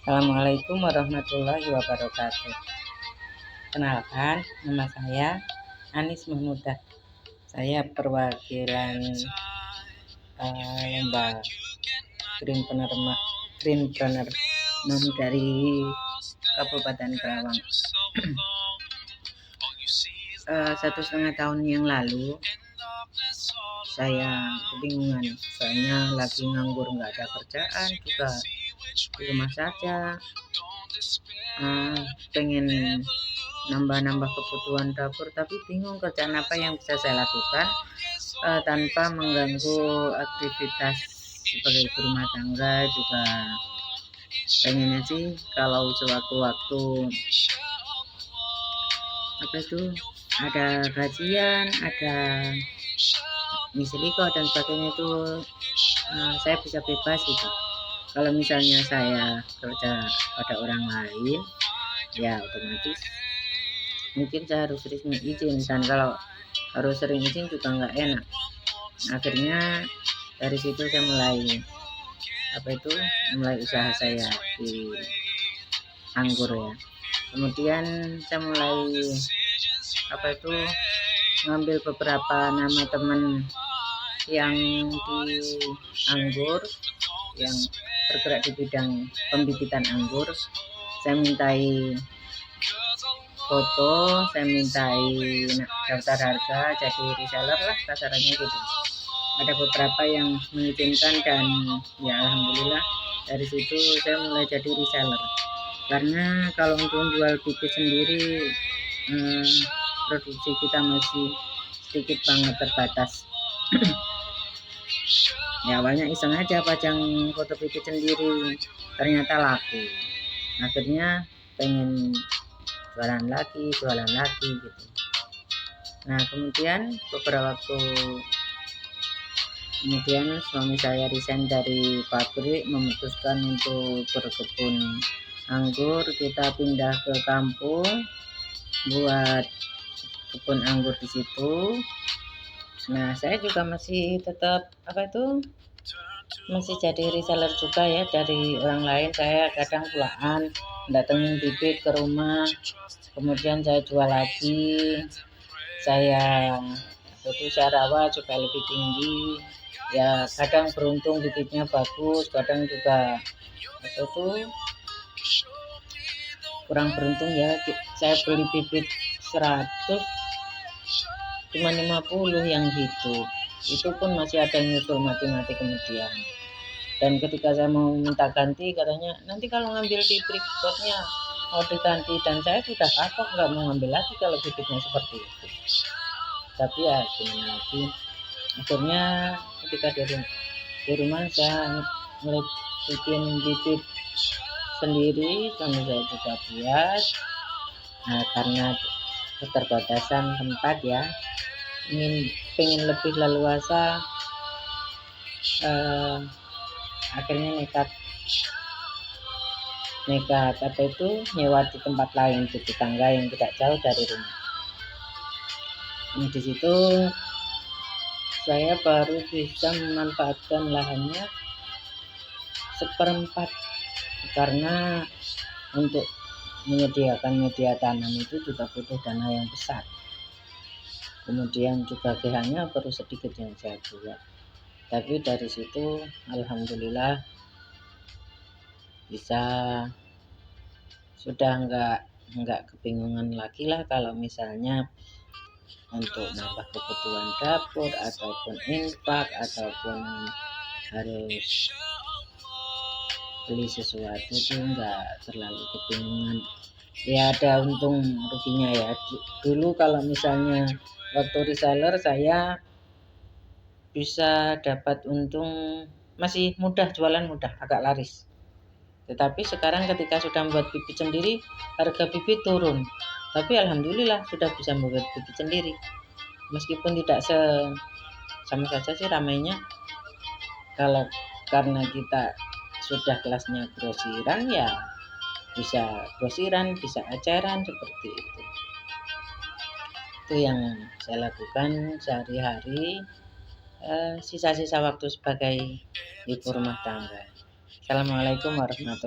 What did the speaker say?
Assalamualaikum warahmatullahi wabarakatuh. Kenalkan, nama saya Anis Mahmudah. Saya perwakilan lomba Greenpreneur Mom dari Kabupaten Karawang. 1,5 tahun yang lalu saya kebingungan, soalnya lagi nganggur, nggak ada kerjaan, juga di rumah saja. Pengen nambah kebutuhan dapur, tapi bingung kerjaan apa yang bisa saya lakukan tanpa mengganggu aktivitas sebagai ibu rumah tangga. Juga pengennya sih kalau sewaktu-waktu ada gajian, ada misiliko dan sebagainya, itu saya bisa bebas gitu. Kalau misalnya saya kerja pada orang lain, ya otomatis mungkin saya harus sering izin, dan kalau harus sering izin juga nggak enak. Akhirnya dari situ saya mulai usaha saya di anggur ya. Kemudian saya mulai ngambil beberapa nama teman yang di anggur, yang bergerak di bidang pembibitan anggur. Saya mintai foto, saya mintai daftar harga, jadi reseller lah kasarannya gitu. Ada beberapa yang mengizinkan, dan ya alhamdulillah dari situ saya mulai jadi reseller. Karena kalau untuk jual bibit sendiri, produksi kita masih sedikit banget, terbatas. Ya awalnya iseng aja pajang foto bibit sendiri, ternyata laku. Akhirnya pengen jualan lagi gitu. Nah kemudian beberapa waktu kemudian suami saya resign dari pabrik, memutuskan untuk berkebun anggur. Kita pindah ke kampung buat kebun anggur di situ. Nah saya juga masih tetap masih jadi reseller juga ya dari orang lain. Saya kadang pulaan datengin bibit ke rumah, kemudian saya jual lagi. Saya rawat supaya lebih tinggi. Ya kadang beruntung bibitnya bagus, kadang juga kurang beruntung ya. Saya beli bibit 100 cuma 50 yang hidup, itu pun masih ada yang nyusul mati-mati kemudian. Dan ketika saya mau minta ganti, katanya nanti kalau ngambil di berikutnya mau diganti, dan saya sudah kapok, nggak mau ngambil lagi kalau bibitnya seperti itu. Tapi ya gimana lagi, akhirnya ketika di rumah saya mulai bikin bibit sendiri, suami saya juga buat. Nah karena keterbatasan tempat ya, pengen lebih leluasa, akhirnya nekat nyewa di tempat lain, di tetangga yang tidak jauh dari rumah. Di situ saya baru bisa memanfaatkan lahannya 1/4, karena untuk menyediakan media tanam itu juga butuh dana yang besar. Kemudian juga GH-nya baru sedikit yang saya buat. Tapi dari situ alhamdulillah bisa, sudah enggak kebingungan lagi lah kalau misalnya untuk nambah kebutuhan dapur ataupun infak ataupun harus beli sesuatu, itu enggak terlalu kebingungan. Ya ada untung ruginya ya. Dulu kalau misalnya waktu reseller saya bisa dapat untung, masih mudah, jualan mudah, agak laris. Tetapi sekarang ketika sudah membuat bibit sendiri, harga bibit turun. Tapi alhamdulillah sudah bisa membuat bibit sendiri. Meskipun tidak sama saja sih ramainya. Karena kita sudah kelasnya grosiran, ya bisa grosiran, bisa eceran, seperti itu. Itu yang saya lakukan sehari-hari, sisa-sisa waktu sebagai ibu rumah tangga. Assalamualaikum warahmatullahi wabarakatuh.